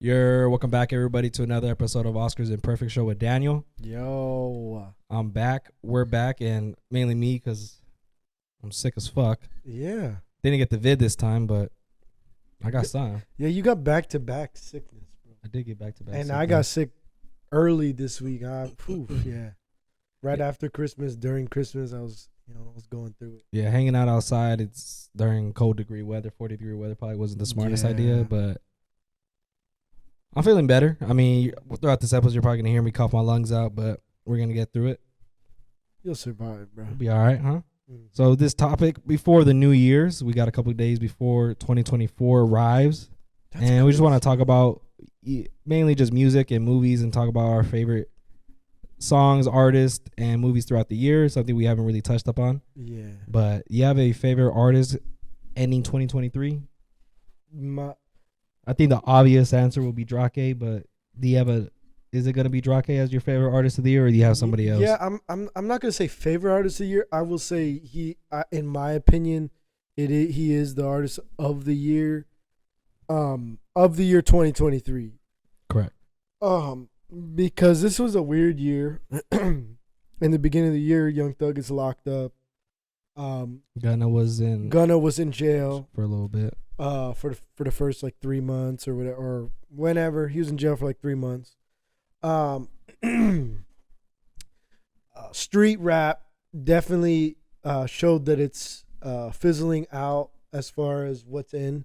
You're welcome back, everybody, to another episode of Oscars Imperfect Show with Daniel. Yo. I'm back. We're back, and mainly me because I'm sick as fuck. Yeah. Didn't get the vid this time, but I got some. Yeah, you got back-to-back sickness, bro. I did get back to back. And I got sick early this week. Yeah. Right after Christmas, during Christmas, I was going through it. Yeah, hanging out outside. It's during cold degree weather, 40-degree weather. Probably wasn't the smartest Yeah. idea, but I'm feeling better. I mean, throughout this episode, you're probably gonna hear me cough my lungs out, but we're gonna get through it. You'll survive, bro. We'll be all right, huh? Mm. So this topic before the New Year's, we got a couple of days before 2024 arrives, and we just want to talk about mainly just music and movies, and talk about our favorite songs, artists, and movies throughout the year. Something we haven't really touched upon. Yeah. But you have a favorite artist ending 2023? I think the obvious answer will be Drake, but do you have is it gonna be Drake as your favorite artist of the year, or do you have somebody else? Yeah, I'm not gonna say favorite artist of the year. I will say in my opinion, he is the artist of the year, of the year 2023. Correct. Because this was a weird year. In the beginning of the year, Young Thug is locked up. Gunna was in jail for a little bit. For the first like 3 months or whatever, or whenever he was in jail for like 3 months. Street rap definitely showed that it's fizzling out as far as what's in,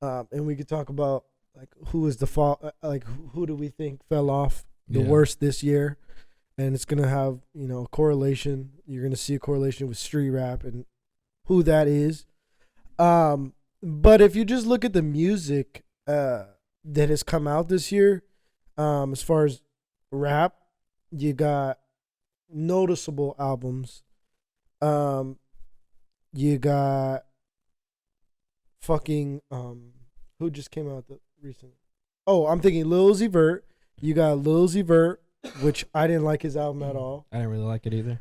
and we could talk about like who is the fault, like who do we think fell off the worst this year, and it's gonna have a correlation. You're gonna see a correlation with street rap and who that is. But if you just look at the music that has come out this year, as far as rap, you got noticeable albums. You got fucking who just came out recently? Oh, I'm thinking Lil Uzi Vert. You got Lil Uzi Vert, which I didn't like his album at all. I didn't really like it either.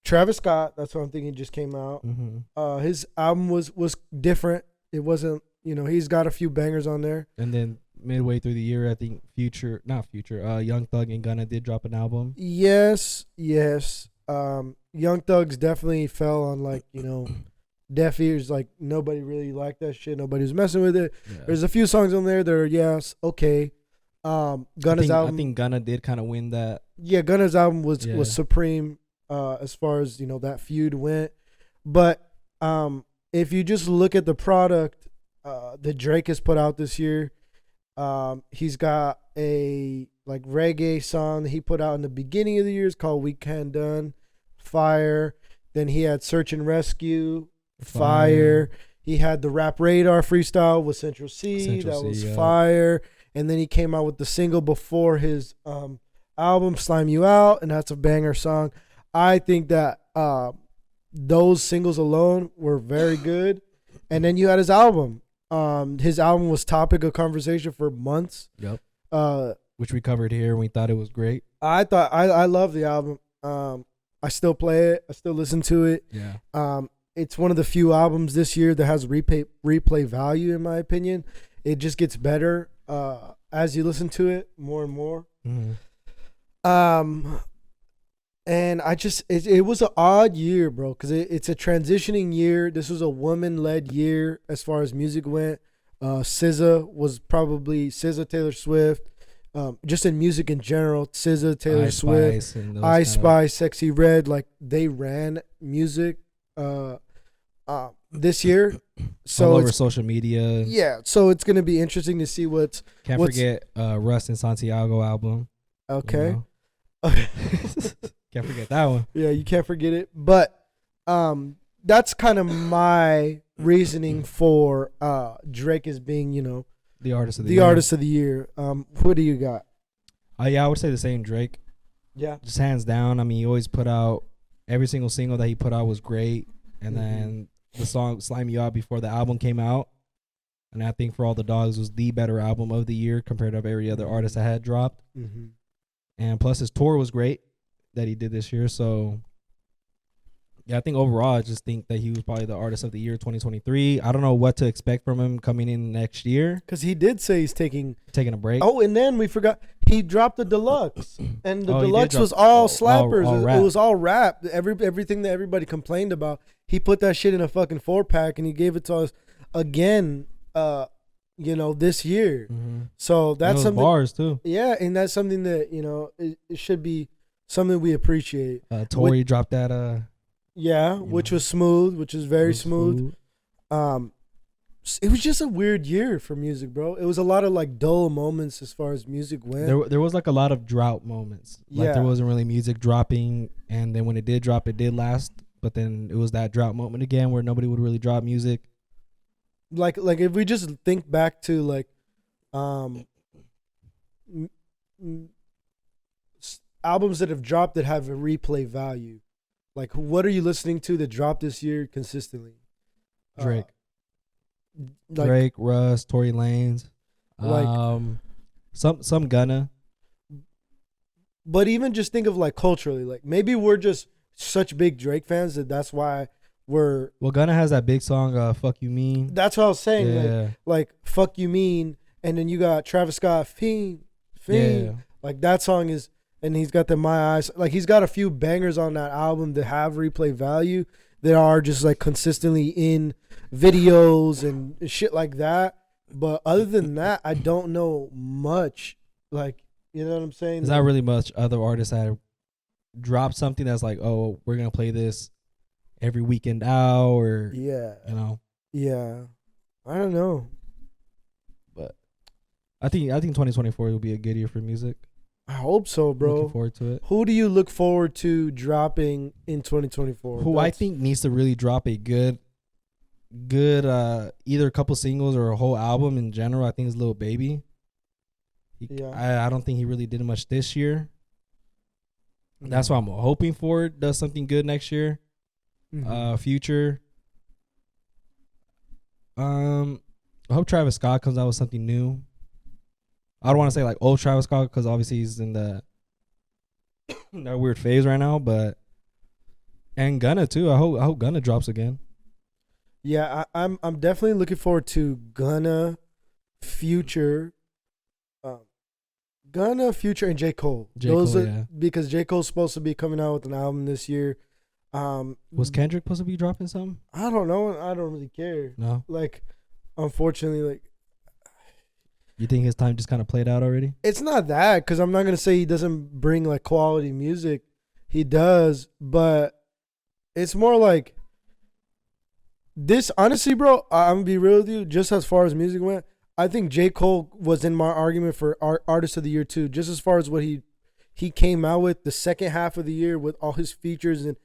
Travis Scott, that's what I'm thinking, just came out. Mm-hmm. His album was different. It wasn't, he's got a few bangers on there. And then midway through the year, I think Young Thug and Gunna did drop an album. Yes. Young Thugs definitely fell on deaf ears. Like nobody really liked that shit. Nobody was messing with it. Yeah. There's a few songs on there that are okay. Gunna's album. I think Gunna did kind of win that. Yeah, Gunna's album was supreme. As far as that feud went, but if you just look at the product that Drake has put out this year, he's got a reggae song that he put out in the beginning of the year. It's called Weekend Done, fire. Then he had Search and Rescue, fire. He had the Rap Radar freestyle with Central C, that was fire. And then he came out with the single before his album, Slime You Out, and that's a banger song. I think that those singles alone were very good. And then you had his album. His album was topic of conversation for months. Yep. Which we covered here, and we thought it was great. I love the album. I still play it. I still listen to it. Yeah. It's one of the few albums this year that has replay value, in my opinion. It just gets better as you listen to it more and more. Mm-hmm. And it was an odd year, bro, because it's a transitioning year. This was a woman-led year as far as music went. SZA, Taylor Swift, just in music in general. SZA, Taylor Swift, Ice Spice, Sexy Red, they ran music this year. So all over social media. Yeah, so it's gonna be interesting to see what's. Can't forget Russ and Santiago album. Okay. Can't forget that one. Yeah, you can't forget it. But that's kind of my reasoning for Drake as being, the artist of the year. Artist of the year. Who do you got? I would say the same Drake. Yeah. Just hands down. I mean, he always put out, every single single that he put out was great. And then the song Slime You Out before the album came out. And I think For All the Dogs was the better album of the year compared to every other artist that had dropped. Mm-hmm. And plus his tour was great that he did this year. So Yeah, I think overall, I just think that he was probably the artist of the year 2023. I don't know what to expect from him coming in next year. Because he did say he's taking a break. Oh, and then we forgot he dropped the deluxe, and the Oh, deluxe was all slappers. It was all rap. Everything that everybody complained about, he put that shit in a fucking 4-pack, and he gave it to us again. This year. Mm-hmm. So that's something. Bars too. Yeah, and that's something that it should be something we appreciate. Tory dropped that. Which was smooth, which is very smooth. It was just a weird year for music, bro. It was a lot of like dull moments as far as music went. There was like a lot of drought moments. Like there wasn't really music dropping, and then when it did drop, it did last. But then it was that drought moment again where nobody would really drop music. Like if we just think back to like, albums that have dropped that have a replay value. Like, what are you listening to that dropped this year consistently? Drake. Drake, Russ, Tory Lanez, some Gunna. But even just think of like culturally, like maybe we're just such big Drake fans that's why we're. Well, Gunna has that big song, "Fuck You Mean." That's what I was saying. Like "Fuck You Mean," and then you got Travis Scott, Fiend. Yeah. Like that song is, and he's got the My Eyes. Like he's got a few bangers on that album that have replay value that are just like consistently in videos and shit like that. But other than that, I don't know much. Like, you know what I'm saying? There's not really much other artists that drop something that's like, oh, we're gonna play this every weekend out, or Yeah, I don't know. But I think 2024 will be a good year for music. I hope so, bro. Looking forward to it. Who do you look forward to dropping in 2024? Who I think needs to really drop a good either a couple singles or a whole album in general, I think is Lil Baby. I don't think he really did much this year. That's why I'm hoping for it does something good next year. Future. I hope Travis Scott comes out with something new. I don't want to say like old Travis Scott because obviously he's in that weird phase right now, and Gunna too. I hope Gunna drops again. Yeah, I'm definitely looking forward to Gunna, Future, and J. Cole. Because J. Cole's supposed to be coming out with an album this year. Was Kendrick supposed to be dropping something? I don't know. I don't really care. No. Like, unfortunately, like. You think his time just kind of played out already? It's not that, because I'm not going to say he doesn't bring like quality music. He does, but it's more like this. Honestly, bro, I'm going to be real with you. Just as far as music went, I think J. Cole was in my argument for Artist of the Year too. Just as far as what he came out with the second half of the year with all his features and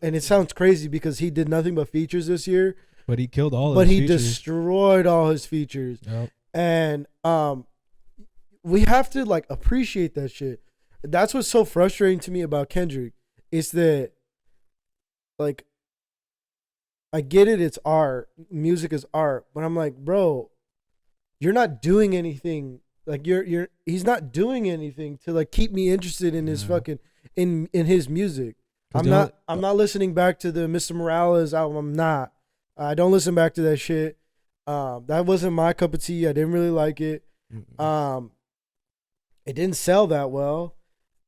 it sounds crazy because he did nothing but features this year. But he killed all. But he destroyed all his features. Yep. And we have to like appreciate that shit. That's what's so frustrating to me about Kendrick is that, like, I get it, it's art, music is art, but I'm like, bro, you're not doing anything. Like he's not doing anything to like keep me interested in his fucking in his music. I'm not listening back to the Mr. Morales album. I'm not. I don't listen back to that shit. That wasn't my cup of tea. I didn't really like it. It didn't sell that well,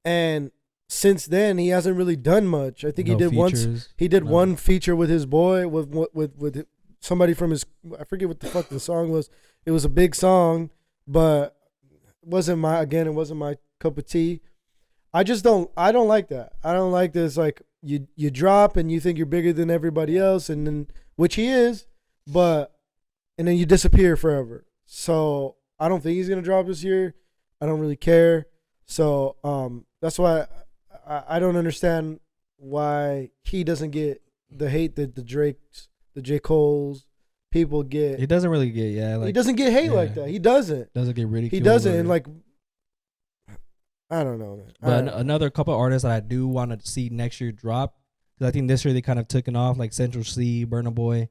and since then he hasn't really done much. I think he did one feature with his boy with somebody from his. I forget what the fuck the song was. It was a big song, but it wasn't my cup of tea. I don't like that. I don't like this. Like you drop and you think you're bigger than everybody else, and then which he is, and then you disappear forever. So I don't think he's gonna drop this year. I don't really care. So that's why I don't understand why he doesn't get the hate that the Drakes, the J. Cole's people get. He doesn't really get he doesn't get hate like that. He doesn't. Doesn't get ridiculed. He doesn't, and like I don't know, man. But another couple of artists that I do want to see next year drop, because I think this year they kind of took it off, like Central C, Burna Boy.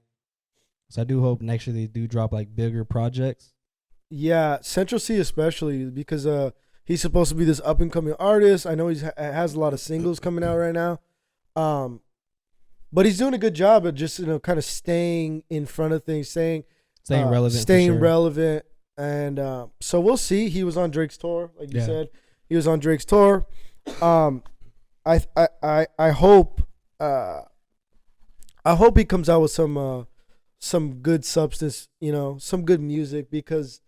So I do hope next year they do drop like bigger projects. Yeah, Central C especially because he's supposed to be this up and coming artist. I know he has a lot of singles coming out right now. but he's doing a good job of just kind of staying in front of things, staying relevant, staying relevant, and so we'll see. He was on Drake's tour, like you said. He was on Drake's tour. I hope he comes out with some good substance, some good music, because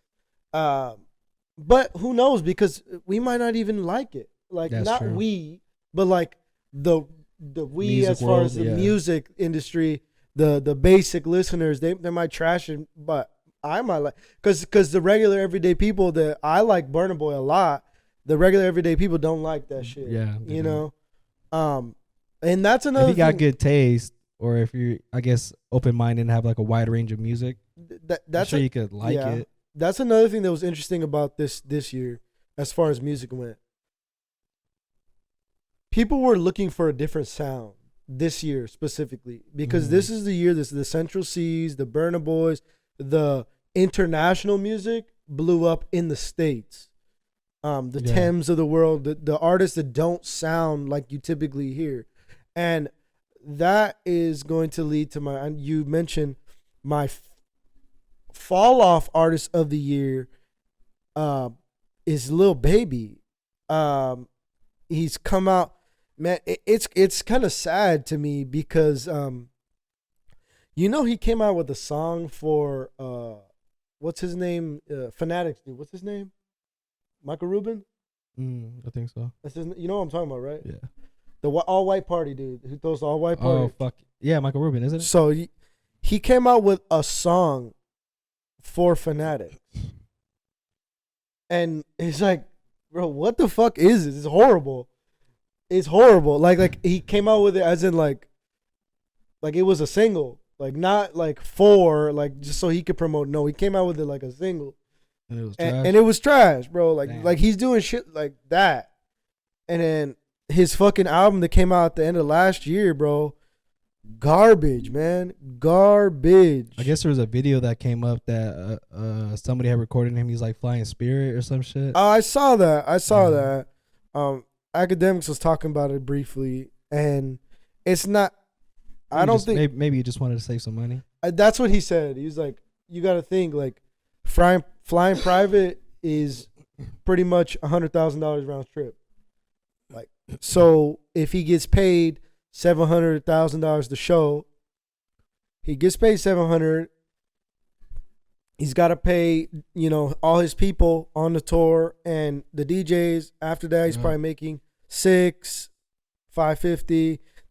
but who knows, because we might not even like it. Like, that's not true. We, but like the we music as far world, as the music industry, the basic listeners, they might trash it, but I might like, because the regular everyday people, that I like Burna Boy a lot, the regular everyday people don't like that shit. Yeah, you know. And that's another. If you got good taste, or if you're, I guess, open minded and have like a wide range of music, that's I'm sure you could like it. That's another thing that was interesting about this year, as far as music went. People were looking for a different sound this year specifically, because this is the year, this is the Central C's, the Burna Boys, the international music blew up in the States. The Thames of the world, the artists that don't sound like you typically hear. And that is going to lead to my, you mentioned my fall off artist of the year is Lil Baby. He's come out, man, it's kind of sad to me, because he came out with a song for what's his name? Fanatics dude. What's his name? Michael Rubin? I think so. That's his, you know what I'm talking about, right? Yeah. The all white party dude who throws the all white party. Oh fuck yeah, Michael Rubin, isn't it? So he came out with a song for Fanatics, and it's like, bro, what the fuck is this? It's horrible. It's horrible. Like he came out with it as in like it was a single, like not like for like just so he could promote. No, he came out with it like a single, and it was trash. And it was trash, bro. Like he's doing shit like that, and then his fucking album that came out at the end of last year, bro, garbage, man, garbage. I guess there was a video that came up that somebody had recorded him. He's like flying Spirit or some shit. Oh, I saw that. That. Academics was talking about it briefly, and it's not. I don't think maybe he just wanted to save some money. That's what he said. He was like, "You got to think like flying private is pretty much $100,000 round trip. Like, so if he gets paid $700,000 to show, he gets paid $700,000. He's got to pay, all his people on the tour and the DJs. After that, he's probably making $550.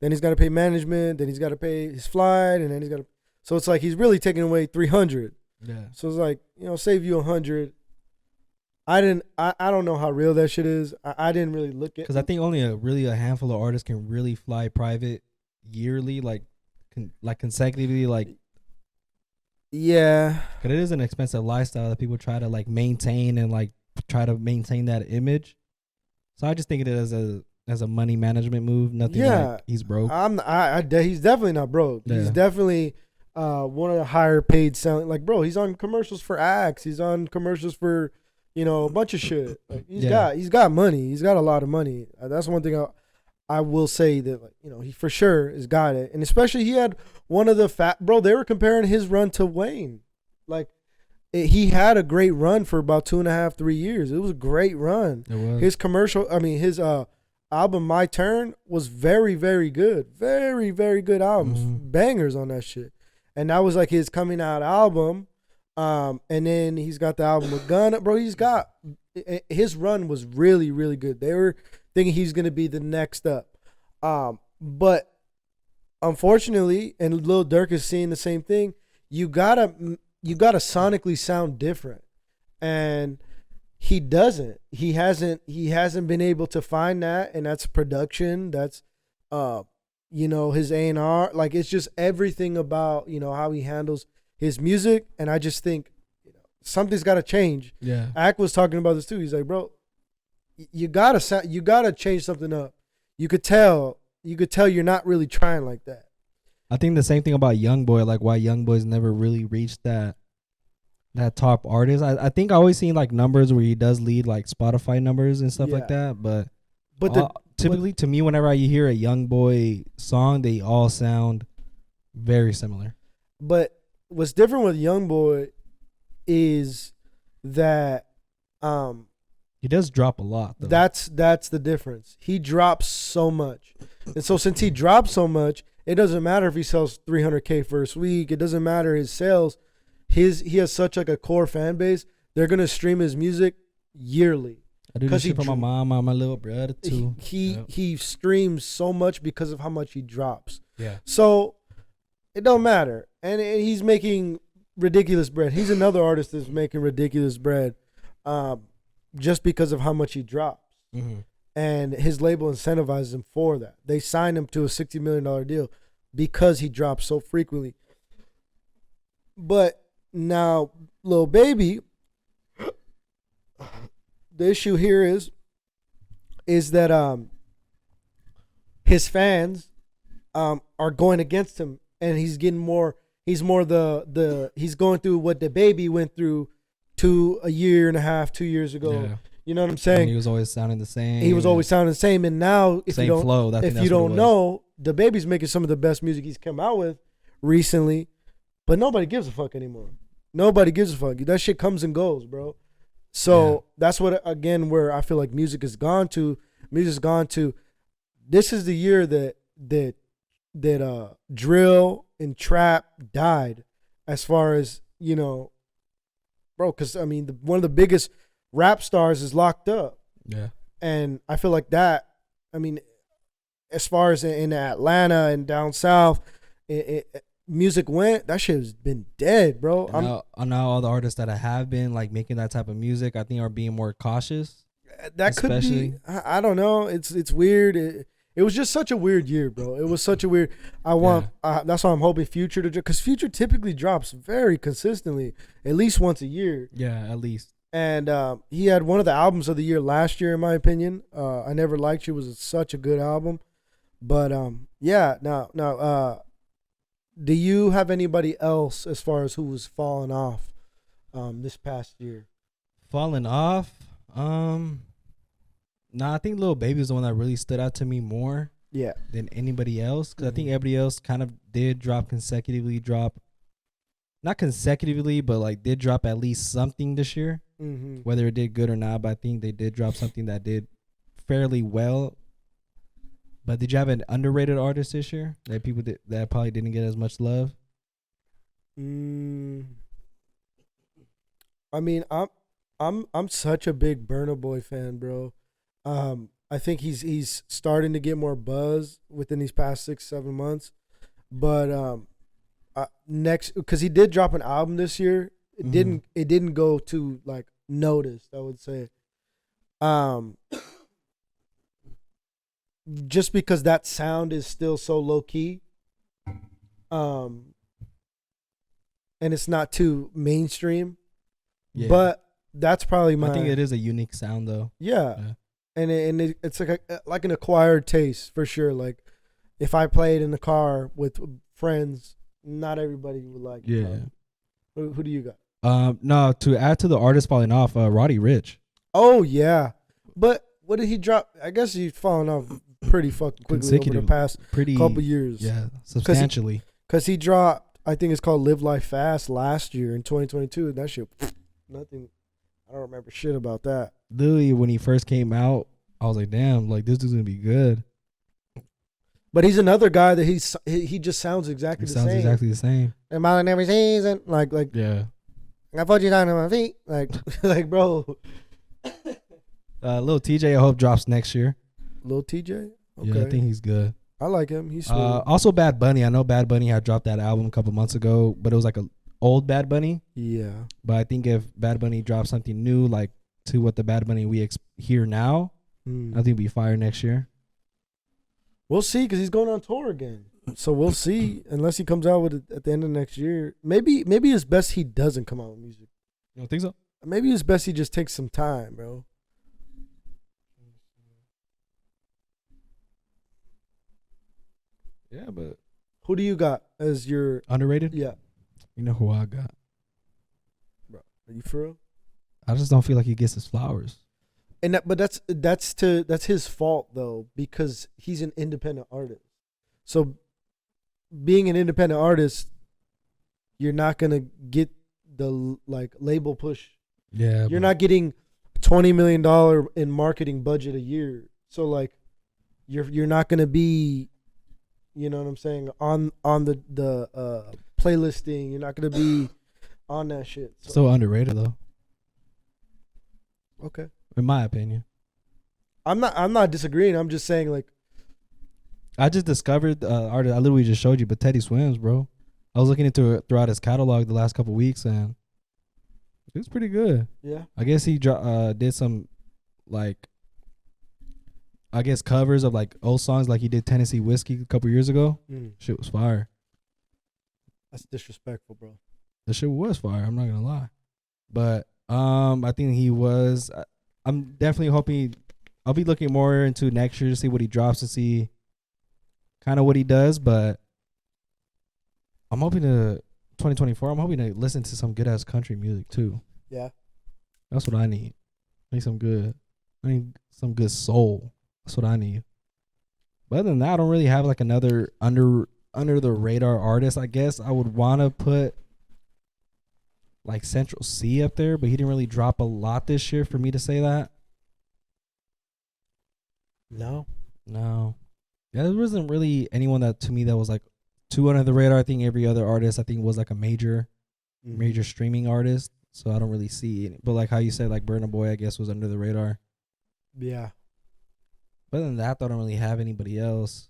Then he's got to pay management. Then he's got to pay his flight, and then he's got to. So it's like he's really taking away $300. Yeah. So it's like, save you $100. I don't know how real that shit is. I didn't really look at, because I think only a handful of artists can really fly private yearly, like consecutively, like. Yeah, because it is an expensive lifestyle that people try to like maintain and like try to maintain that image. So I just think of it as a money management move. Nothing. Yeah, like he's broke. He's definitely not broke. Yeah. He's definitely one of the higher paid selling. Like, bro, he's on commercials for Axe. He's on commercials for a bunch of shit. Like, he's got money. He's got a lot of money. That's one thing I will say that, like, he for sure has got it. And especially he had one of the bro, they were comparing his run to Wayne. Like, he had a great run for about 2.5, 3 years. It was a great run. It was. His album My Turn was very, very good. Very, very good albums. Mm-hmm. Bangers on that shit. And that was like his coming out album. And then he's got the album with Gunna. Bro, his run was really, really good. They were thinking he's going to be the next up. But unfortunately, and Lil Durk is seeing the same thing, you gotta sonically sound different. And he doesn't. He hasn't been able to find that, and that's production. That's his A&R. Like, it's just everything about, how he handles his music. And I just think something's got to change. Yeah. Ack was talking about this too. He's like, bro, you gotta change something up. You could tell you're not really trying like that. I think the same thing about YoungBoy, like why YoungBoy's never really reached that top artist. I think I always seen like numbers where he does lead like Spotify numbers and stuff like that, but typically to me, whenever I hear a Young Boy song, they all sound very similar. But what's different with Young Boy is that he does drop a lot, though. That's the difference. He drops so much. And so since he drops so much, it doesn't matter if he sells 300K first week. It doesn't matter his sales. He has such like a core fan base. They're going to stream his music yearly. I do this shit for my mom and my little brother too. He streams so much because of how much he drops. Yeah. So it don't matter. And he's making ridiculous bread. He's another artist that's making ridiculous bread just because of how much he drops. Mm-hmm. And his label incentivizes him for that. They signed him to a $60 million deal because he drops so frequently. But now, Lil Baby, the issue here is that his fans are going against him, and he's getting more. He's more he's going through what the Baby went through a year and a half, 2 years ago. Yeah. You know what I'm saying? And he was always sounding the same. He was always sounding the same, and now if same you don't, flow. if you don't know, the Baby's making some of the best music he's come out with recently, but nobody gives a fuck anymore. Nobody gives a fuck. That shit comes and goes, bro. So that's what, again, where I feel like music has gone to. Music's gone to. This is the year that drill and trap died, as far as, you know, bro. Because I mean, one of the biggest rap stars is locked up. Yeah. And I feel like that. I mean, as far as in Atlanta and down south, music went, that shit has been dead, bro. Now all the artists that have been like making that type of music, I think, are being more cautious. That could be. I don't know. It's weird. It was just such a weird year, bro. It was such a weird. That's why I'm hoping Future to, because Future typically drops very consistently, at least once a year. Yeah, at least. And he had one of the albums of the year last year, in my opinion. I Never Liked You was such a good album, but yeah. Now. Do you have anybody else as far as who was falling off this past year? Falling off? I think Lil Baby was the one that really stood out to me more than anybody else. Because I think everybody else kind of did not consecutively, but like did drop at least something this year. Mm-hmm. Whether it did good or not, but I think they did drop something that did fairly well. But did you have an underrated artist this year that people that probably didn't get as much love? I mean, I'm such a big Burna Boy fan, bro. I think he's starting to get more buzz within these past 6-7 months. But next, because he did drop an album this year, it didn't go to like noticed, I would say. Just because that sound is still so low key, and it's not too mainstream, but that's probably I think it is a unique sound though. Yeah. And it's like an acquired taste for sure. Like if I played in the car with friends, not everybody would like it. Yeah. Who do you got? No, to add to the artist falling off, Roddy Ricch. Oh yeah, but what did he drop? I guess he's fallen off pretty fucking quickly over the past couple years. Yeah, substantially. Because he dropped, I think it's called Live Life Fast last year in 2022. And that shit, nothing. I don't remember shit about that. Literally, when he first came out, I was like, damn, like this dude's gonna be good. But he's another guy that he just sounds exactly the same. Sounds exactly the same. And my every season, like yeah. I put you down on my feet, like bro. Lil TJ, I hope drops next year. Lil TJ? Okay. Yeah, I think he's good. I like him. He's sweet. Also Bad Bunny. I know Bad Bunny had dropped that album a couple months ago, but it was like a old Bad Bunny. Yeah. But I think if Bad Bunny drops something new, like to what the Bad Bunny we hear now, I think it'll be fire next year. We'll see, because he's going on tour again. So we'll see, unless he comes out with it at the end of next year. Maybe it's best he doesn't come out with music. You don't think so? Maybe it's best he just takes some time, bro. Yeah, but who do you got as your underrated? Yeah. You know who I got? Bro, are you for real? I just don't feel like he gets his flowers. but that's his fault though, because he's an independent artist. So being an independent artist, you're not gonna get the like label push. Yeah, you're not getting $20 million in marketing budget a year. So like, you're not gonna be, you know what I'm saying, on the playlisting. You're not gonna be on that shit. So underrated though. Okay. In my opinion. I'm not disagreeing. I'm just saying like, I just discovered artist. I literally just showed you, but Teddy Swims, bro. I was looking into it throughout his catalog the last couple weeks, and it was pretty good. Yeah. I guess he did some, like, I guess covers of like old songs, like he did Tennessee Whiskey a couple years ago. Shit was fire. That's disrespectful, bro. The shit was fire. I'm not gonna lie, but I think he was. I'm definitely hoping. I'll be looking more into next year to see what he drops, to see kind of what he does, but I'm hoping to 2024. I'm hoping to listen to some good ass country music too. Yeah, that's what I need. I need some good. I need some good soul. That's what I need. But other than that, I don't really have like another under the radar artist. I guess I would want to put like Central C up there, but he didn't really drop a lot this year for me to say that. No. Yeah, there wasn't really anyone that to me that was like too under the radar. I think every other artist I think was like a major streaming artist. So I don't really see it. But like how you said, like Burna Boy, I guess was under the radar. Yeah. But other than that, I don't really have anybody else.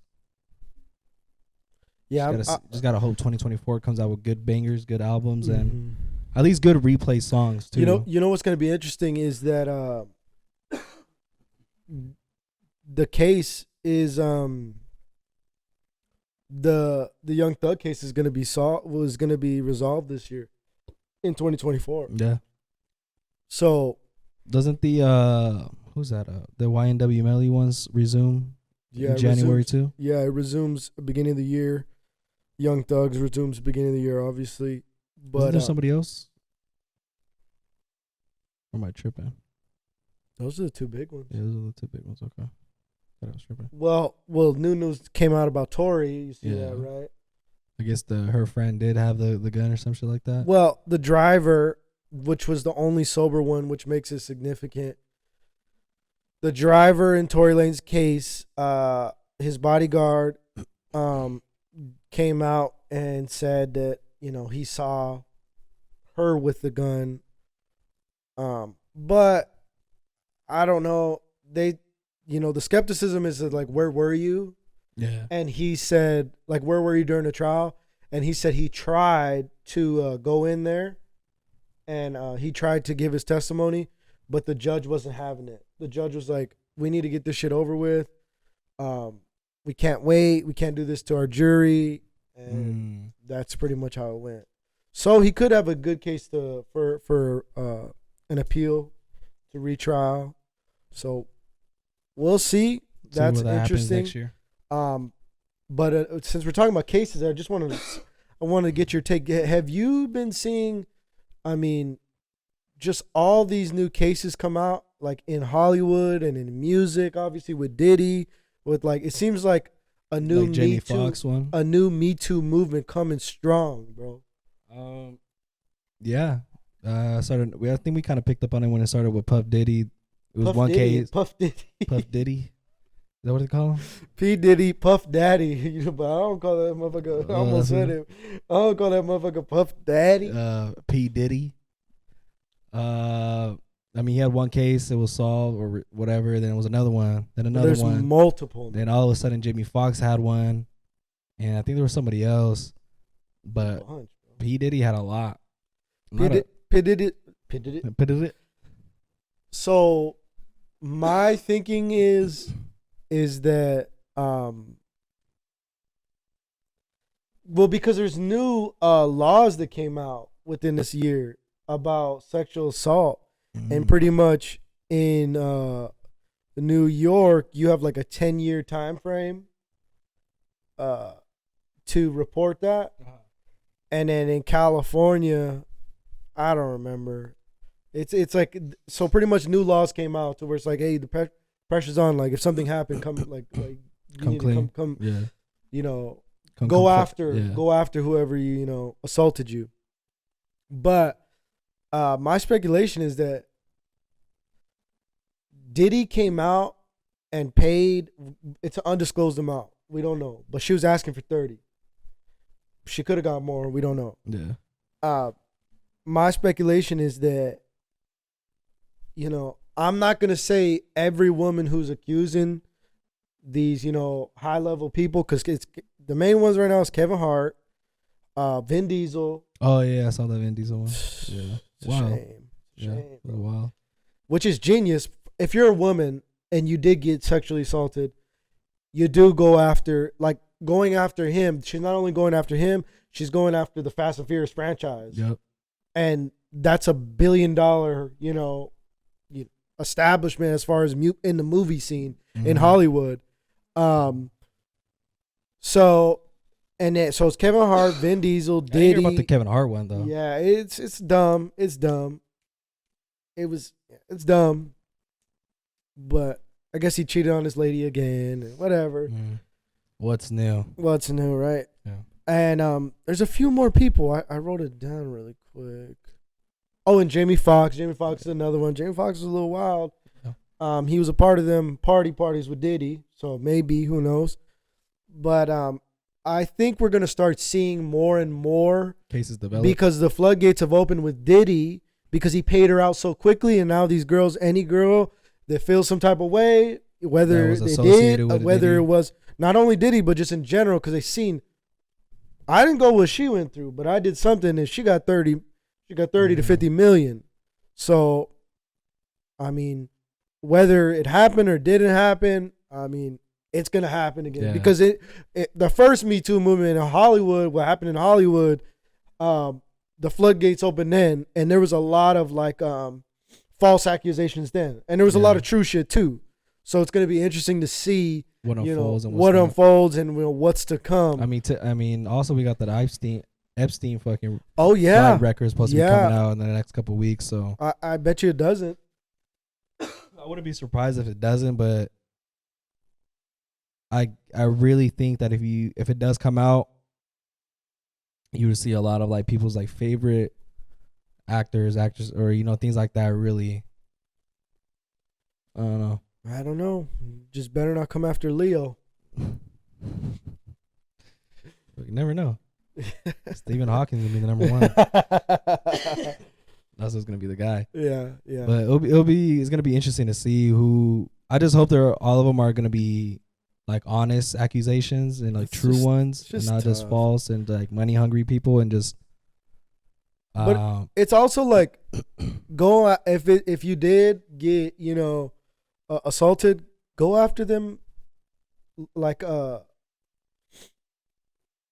Yeah, just gotta hope 2024 comes out with good bangers, good albums, and at least good replay songs too. You know what's gonna be interesting is that the case is the Young Thug case is gonna be resolved this year in 2024. Yeah. So doesn't the who's that? The YNW Melly ones resume in January too? Yeah, it resumes beginning of the year. Young Thugs resumes beginning of the year, obviously. But isn't there somebody else? Or am I tripping? Those are the two big ones. Yeah, those are the two big ones. Okay. I was tripping. Well, new news came out about Tory. You see that, right? I guess her friend did have the gun or some shit like that. Well, the driver, which was the only sober one, which makes it significant. The driver in Tory Lanez case, his bodyguard, came out and said that, you know, he saw her with the gun. But I don't know. The skepticism is like, where were you? Yeah. And he said, like, where were you during the trial? And he said he tried to go in there and he tried to give his testimony, but the judge wasn't having it. The judge was like, we need to get this shit over with. We can't wait. We can't do this to our jury. And that's pretty much how it went. So he could have a good case for an appeal to retrial. So we'll see. That's interesting. Next year. But since we're talking about cases, I wanted to get your take. Have you been seeing, I mean, just all these new cases come out, like in Hollywood and in music, obviously with Diddy, with like, it seems like a new like Jamie Foxx one, a new Me Too movement coming strong, bro. Yeah. I think we kind of picked up on it when it started with Puff Diddy. It was Puff one Diddy, case. Puff Diddy. Puff Diddy. Is that what they call him? P. Diddy, Puff Daddy. But I don't call that motherfucker. I almost said it. I don't call that motherfucker Puff Daddy. P. Diddy. I mean, he had one case, it was solved or whatever. Then it was another one. Then another one. There's multiple. Then all of a sudden, Jamie Foxx had one, and I think there was somebody else. But P. Diddy had a lot. P. Diddy. So my thinking is that because there's new laws that came out within this year about sexual assault, and pretty much in New York you have like a 10-year time frame to report that, and then in California I don't remember, It's like, so pretty much new laws came out to where it's like, hey, the pressure's on. Like if something happened, come you Come need clean. to come Yeah. you know, Come go yeah. after whoever assaulted you. But my speculation is that Diddy came out and paid. It's an undisclosed amount. We don't know, but she was asking for 30. She could have got more. We don't know. Yeah. My speculation is that, I'm not gonna say every woman who's accusing these, high level people, because it's the main ones right now is Kevin Hart, Vin Diesel. Oh yeah, I saw that Vin Diesel one. Yeah. Wow. Shame, bro. Wow. Which is genius. If you're a woman and you did get sexually assaulted, you do go after, like, going after him. She's not only going after him, she's going after the Fast and Furious franchise. Yep. And that's $1 billion, establishment as far as in the movie scene in Hollywood. So it's Kevin Hart, Vin Diesel, Diddy. I hear about the Kevin Hart one though. Yeah, it's dumb. It's dumb. It's dumb. But I guess he cheated on his lady again, and whatever. What's new? What's new, right? Yeah. And there's a few more people. I wrote it down really quick. Oh, and Jamie Foxx. Jamie Foxx is another one. Jamie Foxx is a little wild. Yeah. He was a part of them parties with Diddy, so maybe, who knows? But I think we're gonna start seeing more and more cases develop because the floodgates have opened with Diddy, because he paid her out so quickly, and now these girls, any girl that feels some type of way, whether they did, whether it was not only Diddy, but just in general, because they seen, I didn't go what she went through, but I did something, and she got 30 to 50 million. So, I mean, whether it happened or didn't happen, I mean, it's gonna happen again, because the first Me Too movement in Hollywood, what happened in Hollywood, the floodgates opened then, and there was a lot of like false accusations then, and there was a lot of true shit too. So it's gonna be interesting to see what unfolds and what's to come. I mean, also we got that Epstein fucking record supposed to be coming out in the next couple of weeks. So I bet you it doesn't. I wouldn't be surprised if it doesn't, but I really think that if it does come out, you would see a lot of like people's like favorite actors, or things like that. Really, I don't know. Just better not come after Leo. You never know. Stephen Hawking is gonna be the number one. That's what's gonna be the guy. Yeah. But it's gonna be interesting to see who. I just hope all of them are gonna be like honest accusations and like true ones, and not just false and like money hungry people and just. But it's also like, go if you did get assaulted, go after them like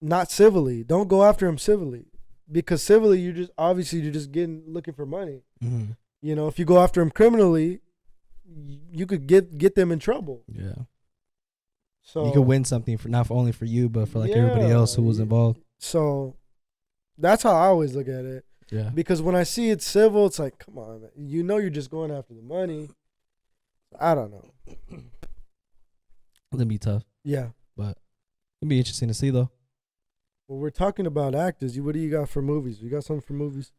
not civilly. Don't go after them civilly, because civilly you're just looking for money. Mm-hmm. If you go after them criminally, you could get them in trouble. Yeah. So you could win something for not only for you, but for like everybody else who was involved. So that's how I always look at it. Yeah. Because when I see it civil, it's like, come on, man. You're just going after the money. I don't know. It'll be tough. Yeah. But it'll be interesting to see though. Well, we're talking about actors. What do you got for movies? You got something for movies?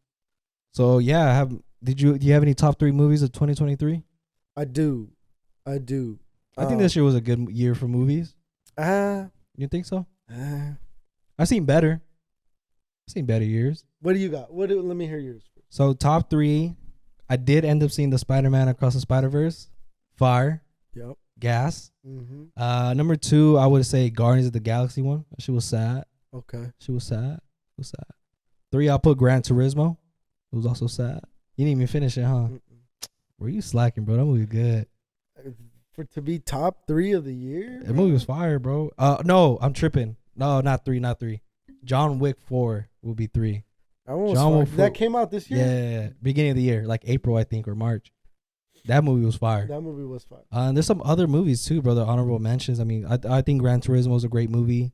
So yeah, I have. Do you have any top 3 movies of 2023? I do. I think this year was a good year for movies. You think so? I've seen better. I've seen better years. What do you got? Let me hear yours. So top 3, I did end up seeing the Spider-Man Across the Spider-Verse. Fire. Yep. Gas. Mm-hmm. Number 2, I would say Guardians of the Galaxy one. She was sad. Okay. She was sad. 3, I'll put Gran Turismo. It was also sad. You didn't even finish it, huh? Mm-mm. Were you slacking, bro? That movie good. For to be top 3 of the year? That movie was fire, bro. No, I'm tripping. No, not three. John Wick 4 will be 3. That came out this year? Yeah, beginning of the year, like April, I think, or March. That movie was fire. And there's some other movies too, brother. Honorable mentions. I mean, I think Gran Turismo was a great movie.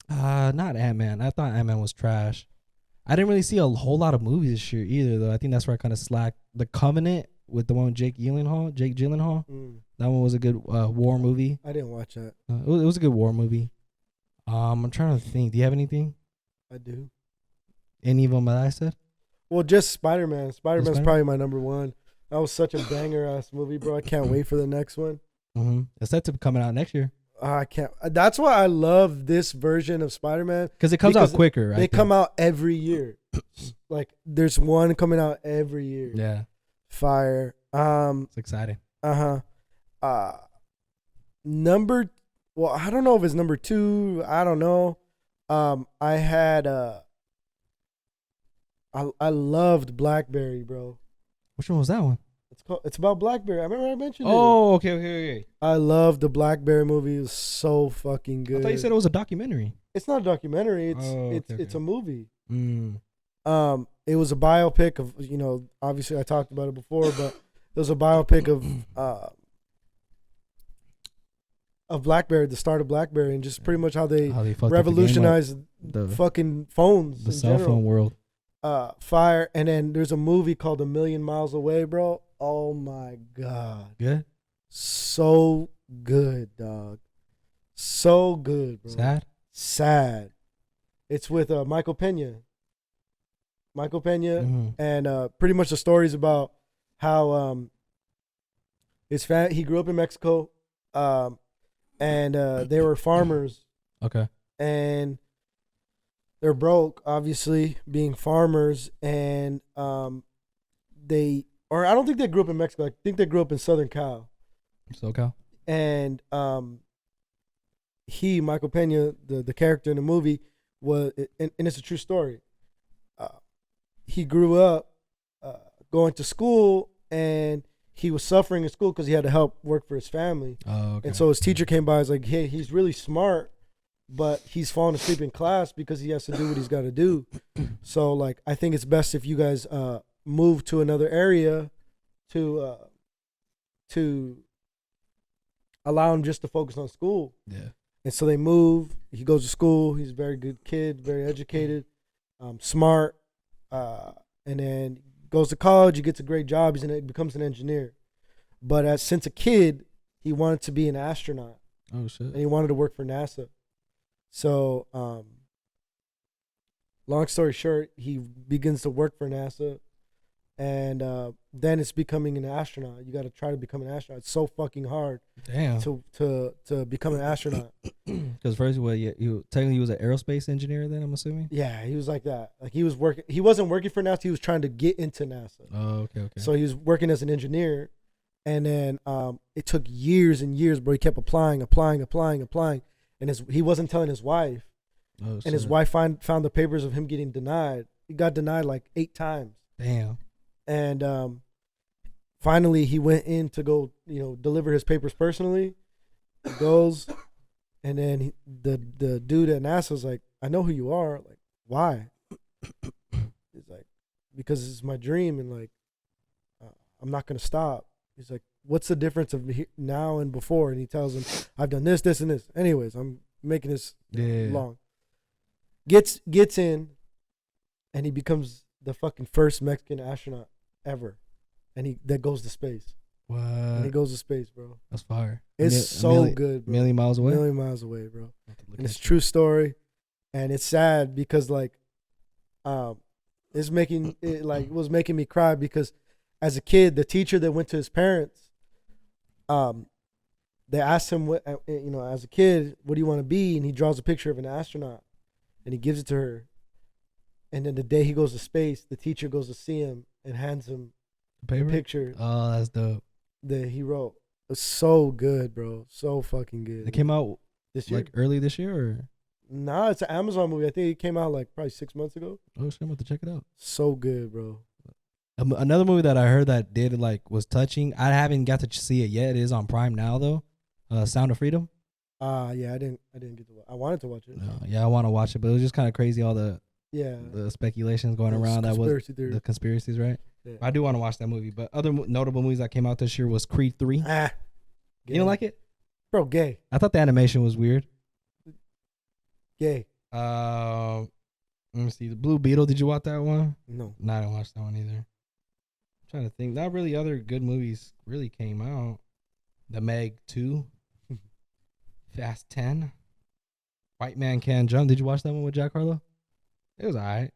Not Ant-Man. I thought Ant-Man was trash. I didn't really see a whole lot of movies this year either, though. I think that's where I kind of slacked. The Covenant with the one with Jake Gyllenhaal. That one was a good war movie. I didn't watch that. It was a good war movie. I'm trying to think. Do you have anything? I do. Any of them that I said? Well, just Spider-Man. Spider-Man's probably my number one. That was such a banger-ass movie, bro. I can't wait for the next one. Mm-hmm. It's set to be coming out next year. I can't. That's why I love this version of Spider-Man. Because it comes out quicker. They come out every year. Like, there's one coming out every year. Yeah. Fire. It's exciting. Well, I don't know if it's number 2. I don't know. I had I loved Blackberry, bro. Which one was that one? It's about Blackberry. I remember I mentioned it. Oh, okay. I love the Blackberry movie. It was so fucking good. I thought you said it was a documentary. It's not a documentary. It's a movie. Mm. It was a biopic of, obviously I talked about it before, but it was a biopic of Blackberry, the start of Blackberry, and just pretty much how they revolutionized the fucking phones, the cell phone world. Fire. And then there's a movie called A Million Miles Away, bro. Oh my god. Good. So good, dog. So good, bro. Sad. It's with Michael Pena. Mm-hmm. And pretty much the story's about how he grew up in Mexico, and they were farmers. Okay. And they're broke, obviously, being farmers, and I don't think they grew up in Mexico. I think they grew up in Southern Cal. SoCal. And Michael Pena, the character in the movie, and it's a true story. He grew up going to school, and he was suffering in school because he had to help work for his family. Oh, okay. And so his teacher came by, was like, hey, he's really smart, but he's falling asleep in class because he has to do what he's got to do. So, like, I think it's best if you guys move to another area to allow him just to focus on school. Yeah. And so they move. He goes to school. He's a very good kid, very educated, smart, and then goes to college. He gets a great job. He becomes an engineer. But since a kid, he wanted to be an astronaut. Oh shit! And he wanted to work for NASA. So, long story short, he begins to work for NASA, and then it's becoming an astronaut. You got to try to become an astronaut. It's so fucking hard. Damn. To become an astronaut. Because first, technically he was an aerospace engineer. Then I'm assuming. Yeah, he was like that. Like he was working. He wasn't working for NASA. He was trying to get into NASA. Oh, okay. So he was working as an engineer, and then it took years and years, bro. He kept applying, and he wasn't telling his wife. Oh, and his wife found the papers of him getting denied. He got denied like 8 times. Damn. And finally, he went in to go, deliver his papers personally. He goes, and then the dude at NASA's like, I know who you are. Like, why? He's like, because it's my dream, and like, I'm not gonna stop. He's like, what's the difference of now and before? And he tells him, I've done this, this, and this. Anyways, I'm making this long. Gets in, and he becomes the fucking first Mexican astronaut ever, and that goes to space. What? And he goes to space, bro. That's fire. It's so good, bro. Million miles away. Million miles away, bro. And it's a true story, and it's sad because like, it was making me cry because as a kid, the teacher that went to his parents, they asked him what, as a kid, what do you want to be? And he draws a picture of an astronaut, and he gives it to her. And then the day he goes to space, the teacher goes to see him and hands him the picture. Oh, that's dope. That he wrote. It's so good, bro. So fucking good. It came out this year, like early this year, or? Nah, it's an Amazon movie. I think it came out like probably 6 months ago. Oh shit, I'm about to check it out. So good, bro. Another movie that I heard that was touching. I haven't got to see it yet. It is on Prime now though. Sound of Freedom. Yeah, I didn't get to watch. I wanted to watch it. Yeah, I want to watch it, but it was just kind of crazy. All the speculations going around. That was the conspiracies, right? Yeah. I do want to watch that movie. But other notable movies that came out this year was Creed 3. You don't like it, bro? Gay. I thought the animation was weird. Gay. Let me see. The Blue Beetle. Did you watch that one? No. No, I didn't watch that one either. I'm trying to think. Not really other good movies really came out. The Meg 2. Fast 10. White Man Can't Jump. Did you watch that one with Jack Harlow? It was alright.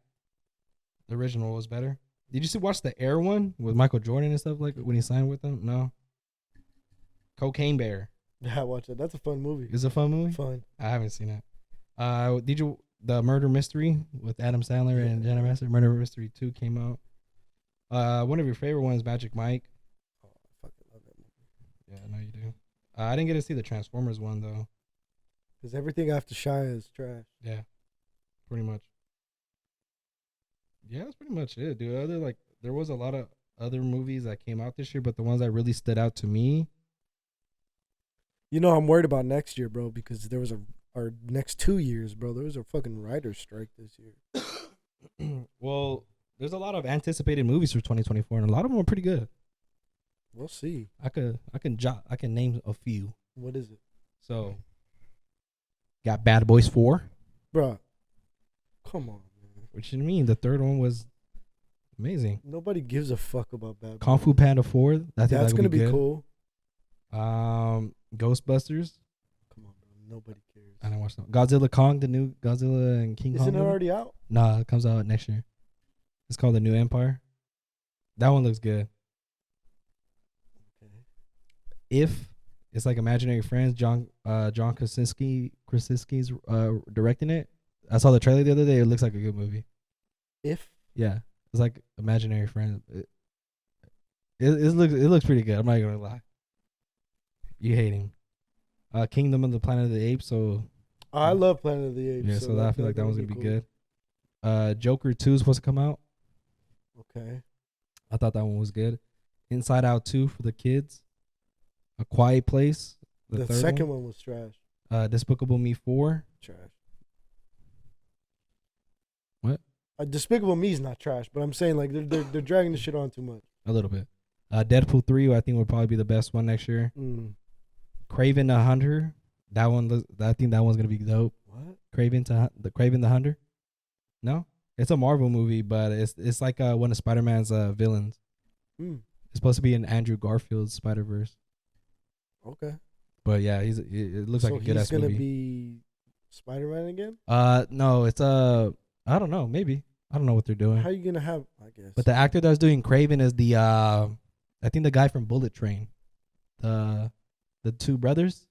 The original was better. Did you watch the Air one with Michael Jordan and stuff like when he signed with them? No. Cocaine Bear. Yeah, I watched it. That's a fun movie. Is it a fun movie? Fun. I haven't seen it. The Murder Mystery with Adam Sandler and Jenna Master? Murder Mystery 2 came out. One of your favorite ones, Magic Mike. Oh, I fucking love that movie. Yeah, I know you do. I didn't get to see the Transformers one though. Because everything after Shia is trash. Yeah, pretty much. Yeah, that's pretty much it, dude. There was a lot of other movies that came out this year, but the ones that really stood out to me. You know, I'm worried about next year, bro, because there was our next 2 years, bro. There was a fucking writer's strike this year. Well, there's a lot of anticipated movies for 2024, and a lot of them are pretty good. We'll see. I can name a few. What is it? So, got Bad Boys 4. Bro, come on, man. What you mean? The third one was amazing. Nobody gives a fuck about Bad Boys. Kung Fu Panda 4. That's gonna be cool. Ghostbusters. Come on, bro. Nobody cares. I didn't watch that. Godzilla Kong, the new Godzilla and King Kong. Isn't it already out? Nah, it comes out next year. It's called The New Empire. That one looks good. Okay. If it's like Imaginary Friends, John Krasinski's directing it. I saw the trailer the other day. It looks like a good movie. If? Yeah, it's like Imaginary Friends. It looks pretty good. I'm not gonna lie. You hate him. Kingdom of the Planet of the Apes. So I love Planet of the Apes. yeah, so I feel like that one's gonna be cool. good. Joker 2 is supposed to come out. Okay. I thought that one was good. Inside Out 2 for the kids. A Quiet Place. The second one was trash. Despicable Me 4. Trash. What? Despicable Me is not trash, but I'm saying like they're dragging the shit on too much. A little bit. Deadpool 3, I think will probably be the best one next year. Craven the Hunter. That one, I think that one's gonna be dope. What? Craven the Hunter. No, it's a Marvel movie, but it's like one of Spider-Man's villains. It's supposed to be in Andrew Garfield's Spider-Verse. Okay. But yeah, it looks like a good ass movie. So he's gonna be Spider-Man again? No, it's I don't know, maybe. I don't know what they're doing. How you gonna have? I guess. But the actor that's doing Craven is the I think the guy from Bullet Train, the two brothers.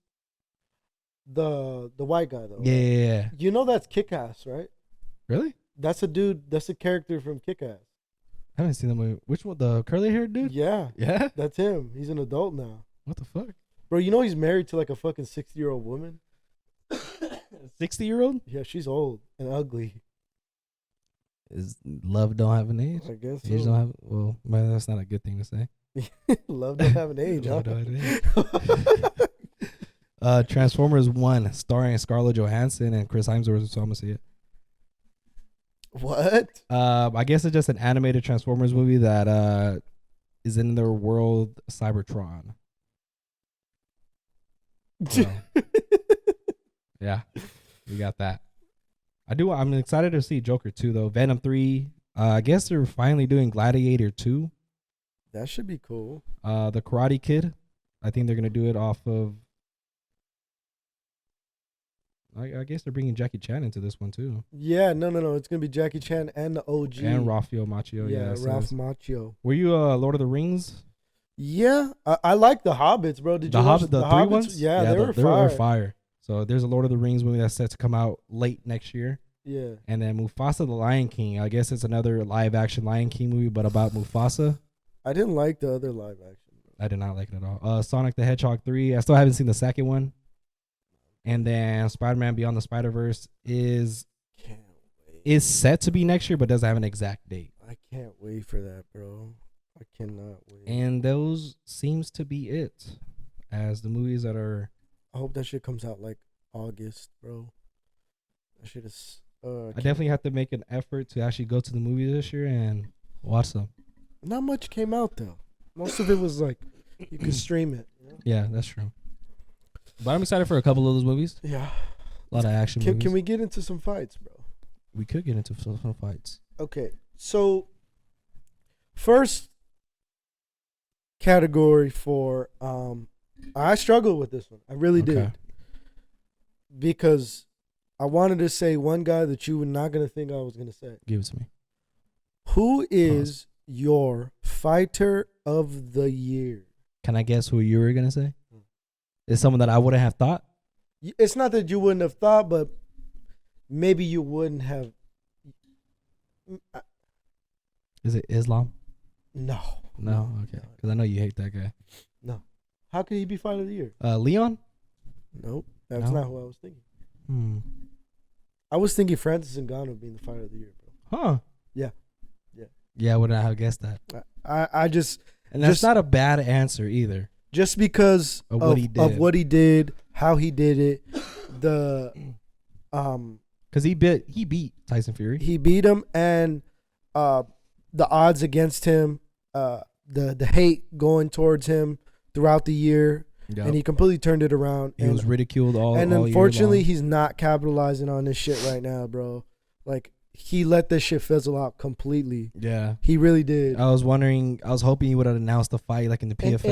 The white guy though. Yeah. Right? You know that's Kick-Ass, right? Really? That's a dude. That's a character from Kick-Ass. I haven't seen that movie. Which one? The curly haired dude? Yeah. Yeah. That's him. He's an adult now. What the fuck? Bro, you know he's married to like a fucking 60-year-old woman. 60-year-old? Yeah, she's old and ugly. Is love don't have an age? I guess Age so. don't have. Well, man, that's not a good thing to say. Love don't have an age, huh? Love don't have an age. Transformers 1, starring Scarlett Johansson and Chris Hemsworth. So I'm gonna see it. What? I guess it's just an animated Transformers movie that is in their world Cybertron. So, yeah, we got that. I'm excited to see Joker 2 though. Venom 3. I guess they're finally doing Gladiator 2. That should be cool. The Karate Kid. I think they're gonna do it off of. I guess they're bringing Jackie Chan into this one too. Yeah, no. It's gonna be Jackie Chan and the OG and Ralphio Macchio. Yeah, so Ralph Macchio. Were you Lord of the Rings? Yeah, I like the Hobbits, bro. Did you watch the three Hobbits? ones? Yeah, they were fire. So there's a Lord of the Rings movie that's set to come out late next year. Yeah. And then Mufasa the Lion King. I guess it's another live action Lion King movie, but about Mufasa. I didn't like the other live action. I did not like it at all. Sonic the Hedgehog 3. I still haven't seen the second one. And then Spider-Man Beyond the Spider-Verse is set to be next year, but doesn't have an exact date. I can't wait for that, bro. I cannot wait. And those seems to be it as the movies that are. I hope that shit comes out like August, bro. That shit is. I definitely have to make an effort to actually go to the movie this year and watch them. Not much came out though. Most of it was like you could stream it. You know? Yeah, that's true. But I'm excited for a couple of those movies. Yeah. A lot of action movies. Can we get into some fights, bro? we could get into some fights. Okay, so first category for I struggled with this one. I really did, because I wanted to say one guy that you were not gonna think I was gonna say. Give it to me. Who is your fighter of the year? Can I guess who you were gonna say? Is someone that I wouldn't have thought? It's not that you wouldn't have thought, but maybe you wouldn't have. Is it Islam? No. No, okay. Because I know you hate that guy. No. How could he be fighter of the year? Leon? Nope. That's not who I was thinking. I was thinking Francis Ngannou being the fighter of the year, bro. Huh. Yeah. Yeah, I wouldn't have guessed that. I just. And that's not a bad answer either. Just because of what he did, how he did it, because he beat Tyson Fury. He beat him, and the odds against him, the hate going towards him throughout the year, and he completely turned it around. He was ridiculed all unfortunately, year long. He's not capitalizing on this shit right now, bro. Like, he let this shit fizzle out completely. Yeah, he really did. I was hoping he would have announced the fight like in the PFL.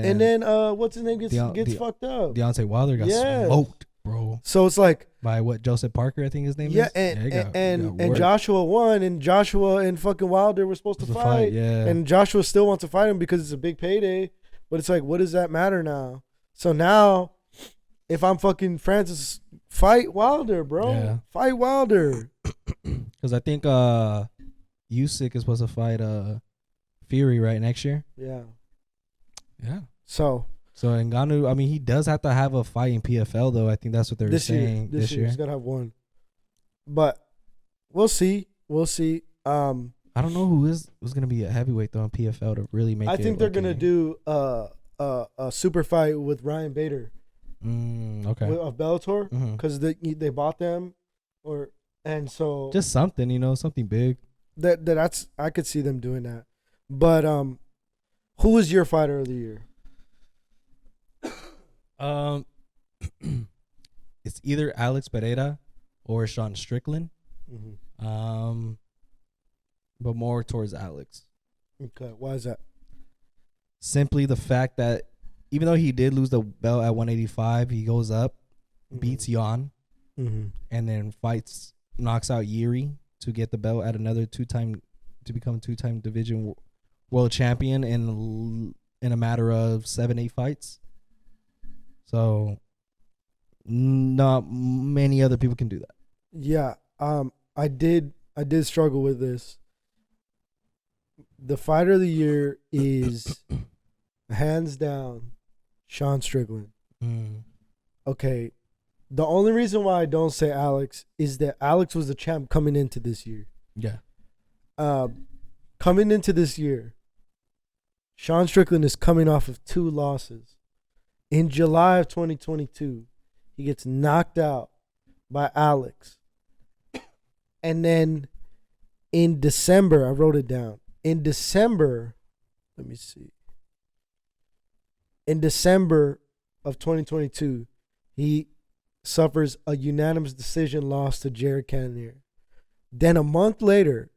And then what's his name gets fucked up. Deontay Wilder got smoked, bro. So it's like by what, Joseph Parker, I think his name is. Yeah, and Joshua won, and Joshua and fucking Wilder were supposed to fight. Yeah, and Joshua still wants to fight him because it's a big payday. But it's like, what does that matter now? So now, if I'm fucking Francis, fight Wilder, bro. Yeah. Fight Wilder. Because I think Usyk is supposed to fight Fury right next year. Yeah. Yeah. So Ngannou, I mean, he does have to have a fight in PFL though. I think that's what they're saying this year. He's gotta have one. But we'll see. I don't know who's gonna be a heavyweight though in PFL to really make. I think they're gonna do a super fight with Ryan Bader. Okay. Of Bellator, because they bought them, and so just something, something big. That's I could see them doing that. But who is your fighter of the year? It's either Alex Pereira or Sean Strickland. But more towards Alex. Okay, why is that? Simply the fact that even though he did lose the belt at 185, he goes up, beats Jan, and then knocks out Yuri to get the belt at another to become a two-time division world champion in a matter of 7-8 fights. So not many other people can do that. Yeah, I did struggle with this. The fighter of the year is hands down Sean Strickland. Okay, the only reason why I don't say Alex is that Alex was the champ coming into this year. Yeah. Coming into this year, Sean Strickland is coming off of 2 losses. In July of 2022, he gets knocked out by Alex. And then in December, I wrote it down. In December, let me see. In December of 2022, he suffers a unanimous decision loss to Jared Cannonier. Then a month later,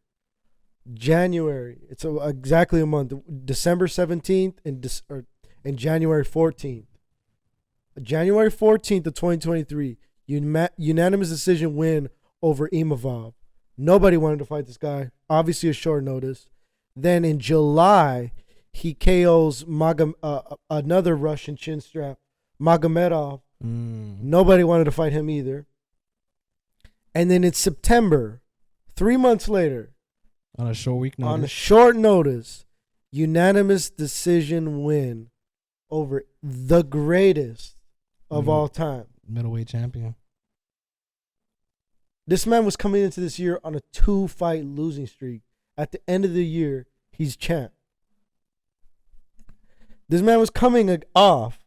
January, it's exactly a month, December 17th and January 14th. January 14th of 2023, unanimous decision win over Imavov. Nobody wanted to fight this guy. Obviously a short notice. Then in July, he KOs another Russian chin strap, Magomedov. Nobody wanted to fight him either. And then in September, 3 months later, on a short notice, unanimous decision win over the greatest of all time, middleweight champion. This man was coming into this year on a 2-fight losing streak. At the end of the year, he's champ. This man was coming off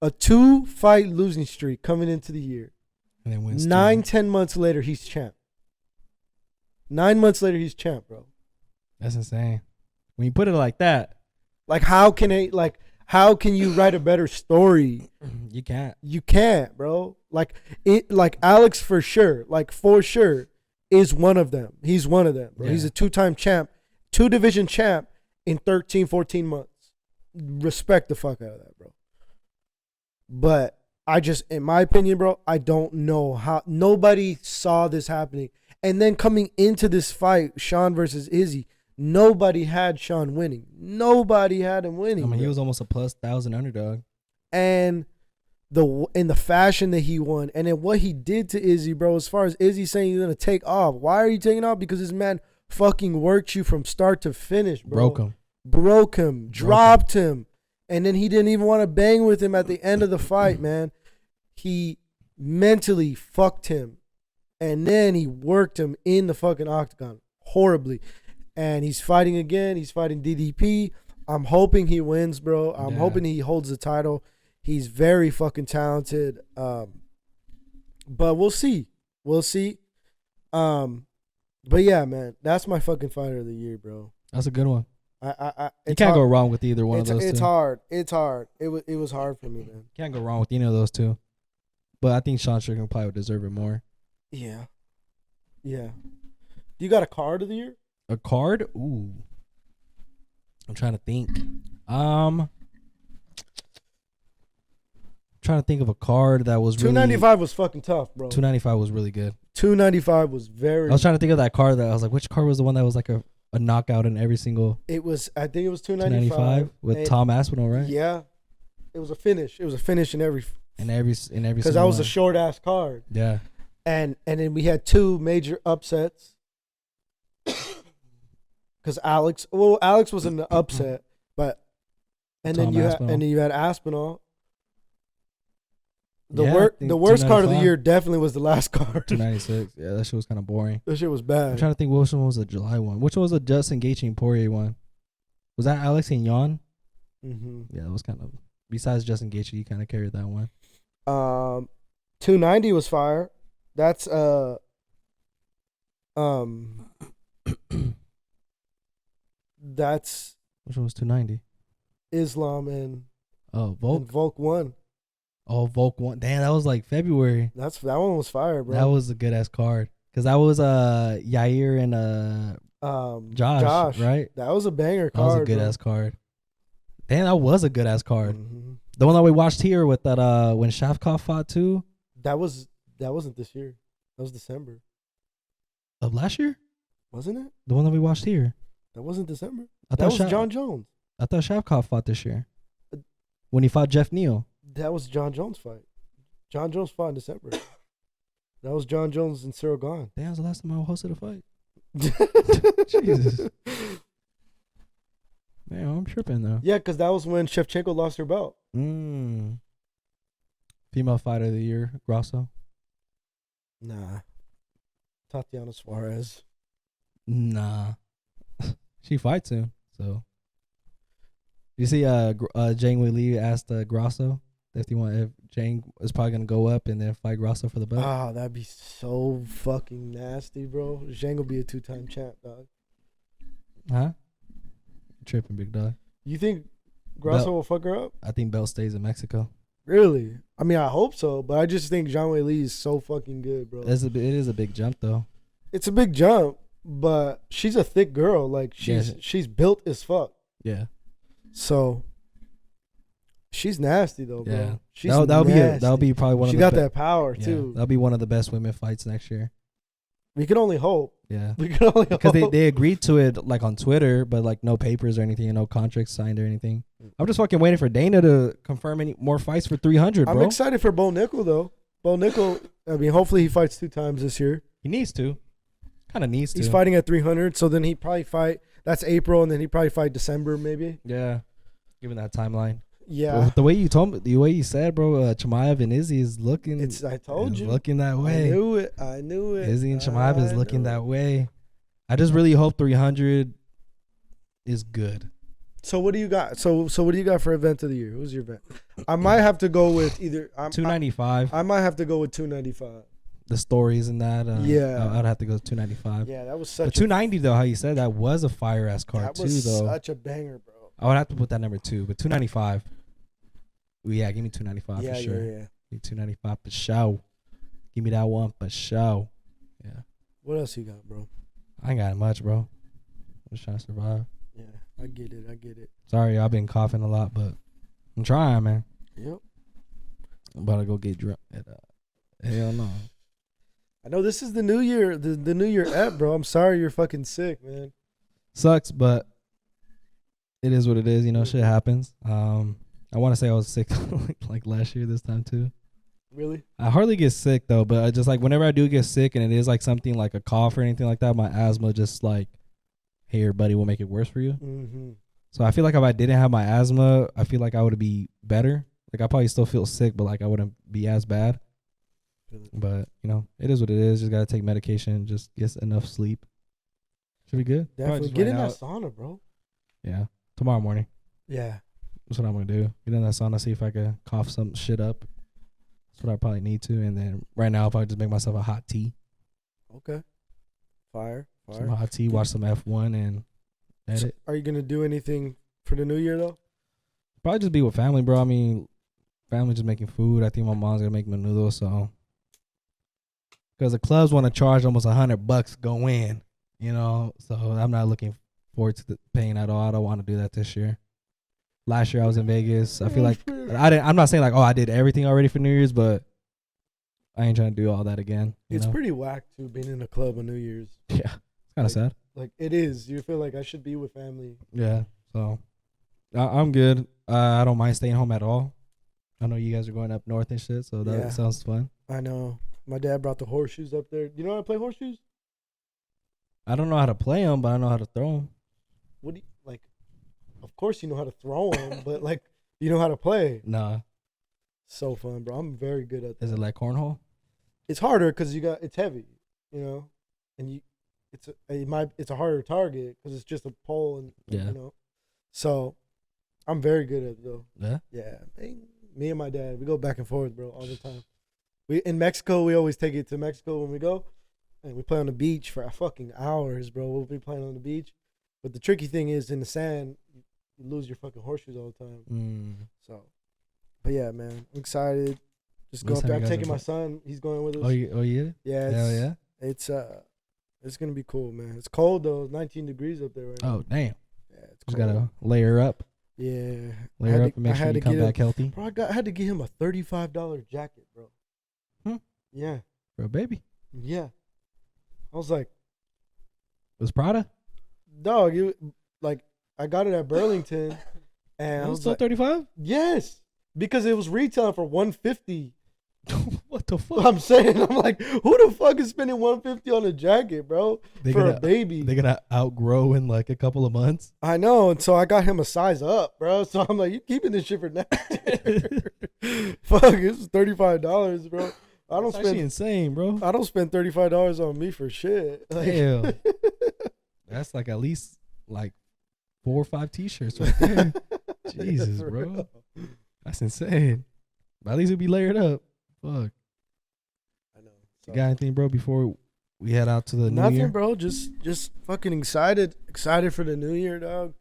a 2-fight losing streak coming into the year. And then wins 10 months later, he's champ. 9 months later, he's champ, bro. That's insane. When you put it like that. Like, how can How can you write a better story? You can't. You can't, bro. Like Alex for sure, is one of them. He's one of them, bro. Yeah. He's a 2-time champ, 2 division champ in 13, 14 months. Respect the fuck out of that, bro. But I just, in my opinion, bro, I don't know how nobody saw this happening. And then coming into this fight, Sean versus Izzy, nobody had Sean winning. Nobody had him winning. I mean, he was almost a plus 1,000 underdog. And in the fashion that he won, and then what he did to Izzy, bro, as far as Izzy saying he's going to take off. Why are you taking off? Because this man fucking worked you from start to finish, bro. Broke him. Dropped him. And then he didn't even want to bang with him at the end of the fight, man. He mentally fucked him. And then he worked him in the fucking octagon horribly. And he's fighting again. He's fighting DDP. I'm hoping he wins, bro. I'm hoping he holds the title. He's very fucking talented. But we'll see. We'll see. But yeah, man, that's my fucking fighter of the year, bro. That's a good one. You can't go wrong with either one of those two. It's hard. It's hard. It was hard for me, man. Can't go wrong with any of those two. But I think Sean Strickland probably would deserve it more. Yeah. Yeah. You got a card of the year? A card? Ooh. I'm trying to think. Trying to think of a card that was really... 295 was fucking tough, bro. 295 was really good. 295 was very... I was trying to think of that card that I was like, which card was the one that was like a knockout in every single... I think it was 295 with Tom Aspinall, right? Yeah. It was a finish. It was a finish in every... Because that was a short ass card. Yeah. And then we had 2 major upsets. Because Alex was in the upset, but then you had Aspinall. The worst card of the year definitely was the last card. 296. Yeah, that shit was kind of boring. That shit was bad. I'm trying to think which one was the July one. Which one was the Justin Gaethje and Poirier one? Was that Alex and Jan? Mm-hmm. Yeah, that was kind of. Besides Justin Gaethje, you kind of carried that one. 290 was fire. That's that's which one was 290? Islam and Volk. And Volk 1. Oh, Volk 1. Damn, that was like February. That one was fire, bro. That was a good ass card. Cause that was Yair and Josh, right? That was a banger card. That was a good ass card. Damn, that was a good ass card. Mm-hmm. The one that we watched here with that when Shavkov fought too. That wasn't this year. That was December. Of last year? Wasn't it? The one that we watched here. That wasn't December. That was John Jones. I thought Shavkov fought this year. When he fought Jeff Neal. That was John Jones' fight. John Jones fought in December. That was John Jones and Cyril Gahn. Damn, that was the last time I hosted a fight. Jesus. Man, I'm tripping though. Yeah, because that was when Shevchenko lost her belt. Female fighter of the year, Grasso. Nah. Tatiana Suarez. Nah. She fights soon, so. You see, Zhang Weili asked Grasso if Zhang is probably gonna go up and then fight Grasso for the belt. Ah, that'd be so fucking nasty, bro. Zhang will be a 2-time champ, dog. Huh? Tripping, big dog. You think Grasso will fuck her up? I think belt stays in Mexico. Really? I mean, I hope so, but I just think Zhang Weili is so fucking good, bro. It is a big jump, though. It's a big jump, but she's a thick girl. Like she's built as fuck. Yeah. So she's nasty though, bro. Yeah. She's that'll be probably one. She got that power too. That'll be one of the best women fights next year. We can only hope. Yeah. We can only hope. Because they agreed to it like on Twitter, but like no papers or anything, no contracts signed or anything. I'm just fucking waiting for Dana to confirm any more fights for 300, bro. I'm excited for Bo Nickel though. Bo Nickel, I mean, hopefully he fights 2 times this year. He needs to. Kind of needs to. He's fighting at 300, so then he probably fight. That's April, and then he probably fight December maybe. Yeah. Given that timeline. Yeah. Well, the way you told me, the way you said, bro, Chimaev and Izzy is looking. I told you. Looking that way. I knew it. Izzy and Chimaev is looking that way. I just really hope 300 is good. So what do you got? So what do you got for event of the year? Who's your event? I might have to go with either 295. I might have to go with 295. The stories and that. Yeah. I'd have to go with 295. Yeah, that was such. But 290 though, how you said that was a fire ass card that was too, though. Such a banger, bro. I would have to put that number 2, but 295. Yeah, give me $2.95 for sure. Yeah. Give me $2.95 for show. Give me that one for show. Yeah. What else you got, bro? I ain't got much, bro. I'm just trying to survive. Yeah, I get it. Sorry, I've been coughing a lot, but I'm trying, man. Yep. I'm about to go get drunk. Hell no. I know this is the new year, the new year app, bro. I'm sorry you're fucking sick, man. Sucks, but it is what it is. You know, shit happens. I want to say I was sick like last year this time too. Really? I hardly get sick though, but I just like whenever I do get sick and it is like something like a cough or anything like that, my asthma just like, hey, buddy, will make it worse for you. Mm-hmm. So I feel like if I didn't have my asthma, I feel like I would be better. Like I probably still feel sick, but like I wouldn't be as bad. But you know, it is what it is. Just gotta take medication. Just get enough sleep. Should be good. Definitely get in that sauna, bro. Yeah, tomorrow morning. Yeah, that's what I'm gonna do. Get in that sauna, see if I can cough some shit up. That's what I probably need to. And then right now, I'll probably just make myself a hot tea. Okay. Fire. Some hot tea. Watch some F1 and edit. Are you gonna do anything for the new year though? Probably just be with family, bro. I mean, family just making food. I think my mom's gonna make menudo, so. Because the clubs want to charge almost $100 go in, you know. So I'm not looking forward to paying at all. I don't want to do that this year. Last year I was in Vegas. I feel like I'm not saying like, oh, I did everything already for New Year's, but I ain't trying to do all that again. It's pretty whack too being in a club on New Year's. Yeah, it's kind of sad. Like it is. You feel like I should be with family. Yeah. So I'm good. I don't mind staying home at all. I know you guys are going up north and shit, so that sounds fun. I know. My dad brought the horseshoes up there. You know how to play horseshoes? I don't know how to play them, but I know how to throw them. What do you like? Of course you know how to throw them, but like you know how to play. Nah. So fun, bro. I'm very good at that. Is it like cornhole? It's harder because it's heavy, you know, and it's a harder target because it's just a pole and you know. So I'm very good at it though. Yeah. Yeah. Me and my dad, we go back and forth, bro, all the time. In Mexico, we always take it to Mexico when we go, and we play on the beach for fucking hours, bro. We'll be playing on the beach, but the tricky thing is in the sand, you lose your fucking horseshoes all the time. So, but yeah, man, I'm excited. Just go up there. I'm taking my son. He's going with us. Oh yeah. Yeah. Hell yeah. It's gonna be cool, man. It's cold though. It's 19 degrees up there right now. Oh damn. Yeah, it's just cold. gotta layer up. Yeah. Layer up and make sure you come back healthy. Bro, I had to get him a $35 jacket, bro. Yeah. For a baby. Yeah. I was like, it was Prada? Dog, I got it at Burlington and it was still like, 35? Yes. Because it was retailing for $150. What the fuck? I'm saying, I'm like, who the fuck is spending $150 on a jacket, bro? A baby. They're gonna outgrow in like a couple of months. I know, and so I got him a size up, bro. So I'm like, you keeping this shit for next year? Fuck, it's $35, bro. That's actually insane, bro. I don't spend $35 on me for shit. Like, hell. That's like at least like 4 or 5 t-shirts right there. Jesus, bro. That's insane. But at least it'll be layered up. Fuck. I know. So. You got anything, bro, before we head out to the new year? Nothing, bro. Just fucking excited. Excited for the new year, dog.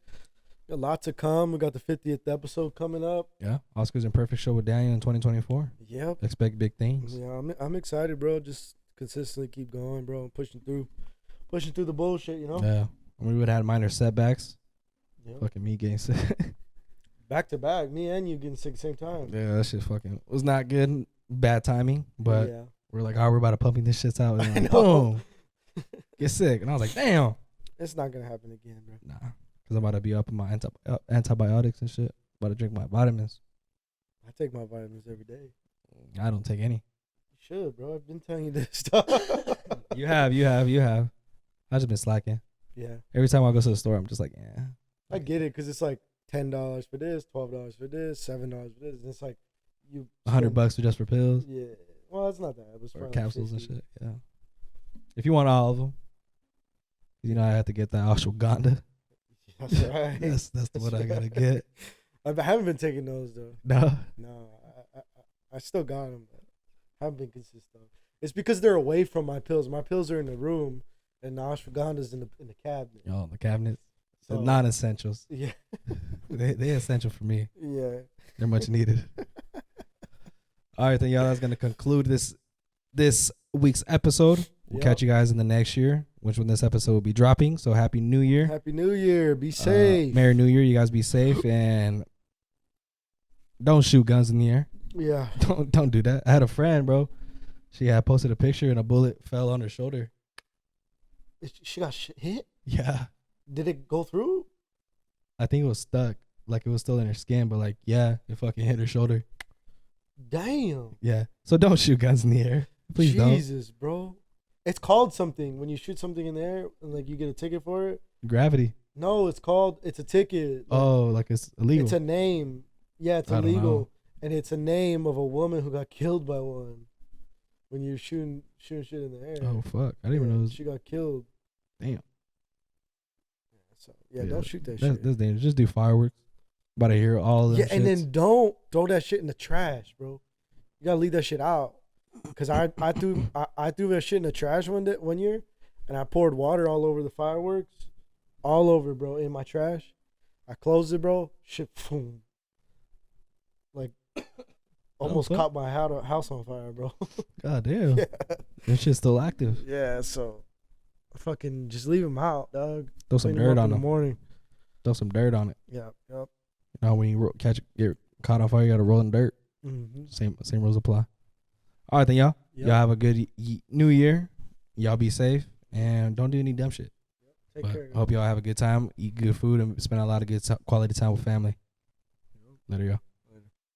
Got a lot to come. We got the 50th episode coming up. Yeah. Oscars Imperfect Show with Daniel in 2024. Yep. Expect big things. Yeah, I'm excited, bro. Just consistently keep going, bro. Pushing through the bullshit, you know? Yeah. We would have had minor setbacks. Yep. Fucking me getting sick. Back to back. Me and you getting sick at the same time. Yeah, that shit fucking was not good. Bad timing. But we're like, we're about to pumping this shit out. And like, boom. Get sick. And I was like, damn. It's not going to happen again, bro. Nah. Because I'm about to be up on my antibiotics and shit. About to drink my vitamins. I take my vitamins every day. I don't take any. You should, bro. I've been telling you this stuff. You have. I've just been slacking. Yeah. Every time I go to the store, I'm just like, yeah. I get it because it's like $10 for this, $12 for this, $7 for this. And it's like you $100 just for pills. Yeah. Well, it's not that. It was for capsules and shit. Yeah. If you want all of them, you know I have to get that ashwagandha. That's right. that's what I gotta get. I haven't been taking those though. No. I still got them, but haven't been consistent. It's because they're away from my pills. My pills are in the room, and the ashwagandha's in the cabinet. Oh, the cabinets. So, the non-essentials. Yeah. They're essential for me. Yeah. They're much needed. All right, then, y'all. That's gonna conclude this week's episode. We'll catch you guys in the next year, which when this episode will be dropping. So happy New Year. Happy New Year. Be safe. Merry New Year. You guys be safe and don't shoot guns in the air. Yeah. Don't do that. I had a friend, bro. She had posted a picture and a bullet fell on her shoulder. She got hit? Yeah. Did it go through? I think it was stuck. Like it was still in her skin, but like, yeah, it fucking hit her shoulder. Damn. Yeah. So don't shoot guns in the air. Please don't. Jesus, bro. It's called something when you shoot something in the air and like you get a ticket for it. Gravity. No, it's a ticket. Like it's illegal. It's a name. Yeah, it's illegal. And it's a name of a woman who got killed by one. When you're shooting shit in the air. Oh fuck. I didn't even know. She got killed. Damn. So don't shoot that shit. That's dangerous. Just do fireworks. About to hear all of them. Yeah, and then don't throw that shit in the trash, bro. You gotta leave that shit out. Cause I threw that shit in the trash one year, and I poured water all over the fireworks, all over, bro, in my trash. I closed it, bro. Shit, boom. Like, almost caught my house on fire, bro. God damn. Yeah. That shit's still active. Yeah, so fucking just leave them out, dog. Throw some dirt on them. In the morning. Throw some dirt on it. Yeah, yep. Now when you get caught on fire, you gotta roll in dirt. Mm-hmm. Same rules apply. All right, then, y'all. Yep. Y'all have a good New Year. Y'all be safe and don't do any dumb shit. Yep. Take care. I hope y'all have a good time, eat good food, and spend a lot of good quality time with family. Later, y'all.